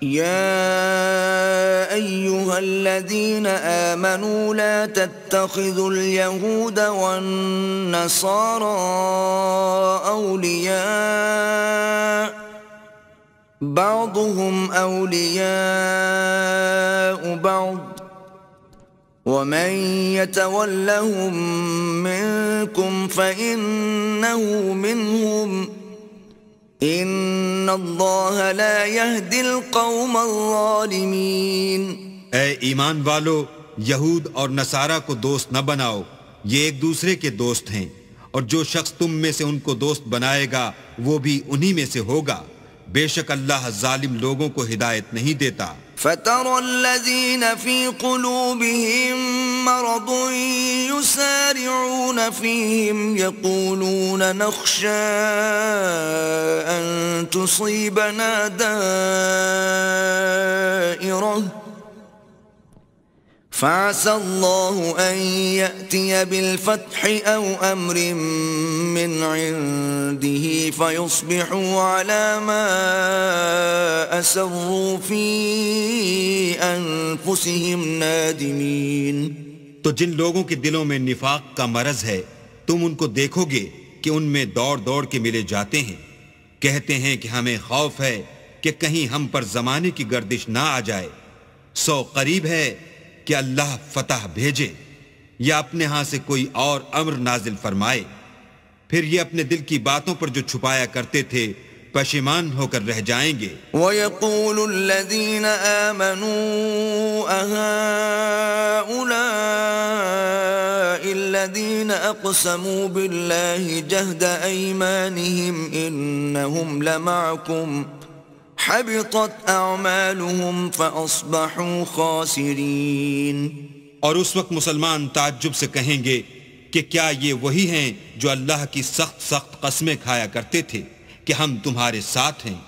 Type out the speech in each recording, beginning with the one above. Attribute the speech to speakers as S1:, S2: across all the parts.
S1: يا أيها الذين آمنوا لا تتخذوا اليهود والنصارى أولياء بعضهم أولياء بعض ومن يتولهم منكم فإنه منهم إن الله لا يهدي القوم الظالمين۔
S2: اے ایمان والو، یہود اور نصارہ کو دوست نہ بناؤ، یہ ایک دوسرے کے دوست ہیں، اور جو شخص تم میں سے ان کو دوست بنائے گا وہ بھی انہی میں سے ہوگا، بے شک اللہ ظالم لوگوں کو ہدایت نہیں دیتا۔
S1: فَتَرَى الَّذِينَ فِي قُلُوبِهِم مَّرَضٌ يُسَارِعُونَ فِيهِمْ يَقُولُونَ نَخْشَىٰ أَن تُصِيبَنَا دَائِرَةٌ فَعَسَى اللَّهُ أَن يَأْتِيَ بِالْفَتْحِ أَوْ أَمْرٍ مِّنْ عِندِهِ فَيُصْبِحُوا عَلَى مَا أَسَرُّوا فِي أَنفُسِهِمْ نَادِمِينَ۔
S2: تو جن لوگوں کے دلوں میں نفاق کا مرض ہے تم ان کو دیکھو گے کہ ان میں دوڑ دوڑ کے ملے جاتے ہیں، کہتے ہیں کہ ہمیں خوف ہے کہ کہیں ہم پر زمانے کی گردش نہ آ جائے، سو قریب ہے کہ اللہ فتح بھیجے یا اپنے ہاں سے کوئی اور امر نازل فرمائے، پھر یہ اپنے دل کی باتوں پر جو چھپایا کرتے تھے پشیمان ہو کر رہ جائیں گے۔
S1: وَيَقُولُ الَّذِينَ آمَنُوا أَهَٰؤُلَاءِ الَّذِينَ أَقْسَمُوا بِاللَّهِ جَهْدَ أَيْمَانِهِمْ إِنَّهُمْ لَمَعَكُمْ حبطت اعمالهم فاصبحوا خاسرین۔
S2: اور اس وقت مسلمان تعجب سے کہیں گے کہ کیا یہ وہی ہیں جو اللہ کی سخت سخت قسمیں کھایا کرتے تھے کہ ہم تمہارے ساتھ ہیں،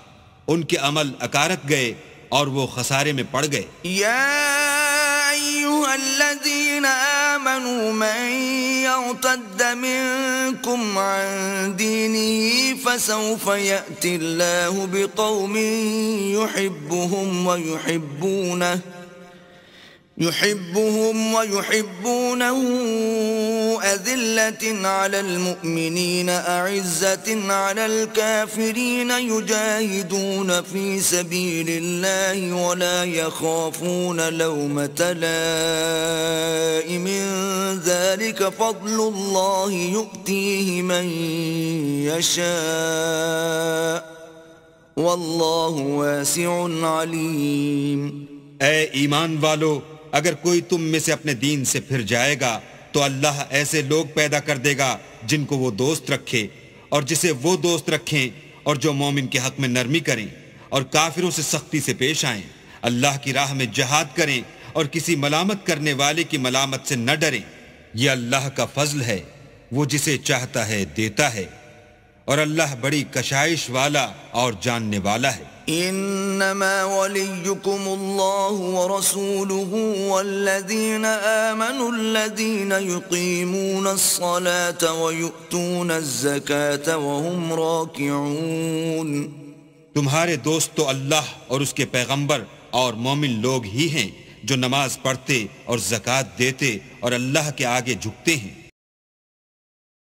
S2: ان کے عمل اکارت گئے اور وہ خسارے میں پڑ گئے۔
S1: یا ایھا الذین آمنوا من یرتد منکم عن دینه فسوف یأتی اللہ بقوم يحبهم ويحبونه أذلة على المؤمنين أعزة على الكافرين يجاهدون في سبيل الله ولا يخافون لومة لائم ذلك فضل الله يؤتيه من يشاء والله واسع عليم۔
S2: اے ایمان والو، اگر کوئی تم میں سے اپنے دین سے پھر جائے گا تو اللہ ایسے لوگ پیدا کر دے گا جن کو وہ دوست رکھے اور جسے وہ دوست رکھیں، اور جو مومن کے حق میں نرمی کریں اور کافروں سے سختی سے پیش آئیں، اللہ کی راہ میں جہاد کریں اور کسی ملامت کرنے والے کی ملامت سے نہ ڈریں۔ یہ اللہ کا فضل ہے، وہ جسے چاہتا ہے دیتا ہے، اور اللہ بڑی کشائش والا اور جاننے والا ہے۔
S1: انما وليكم الله ورسوله والذين آمنوا الذين يقيمون الصلاة ويؤتون الزكاة وهم راكعون۔
S2: تمہارے دوست تو اللہ اور اس کے پیغمبر اور مومن لوگ ہی ہیں جو نماز پڑھتے اور زکوٰۃ دیتے اور اللہ کے آگے جھکتے ہیں۔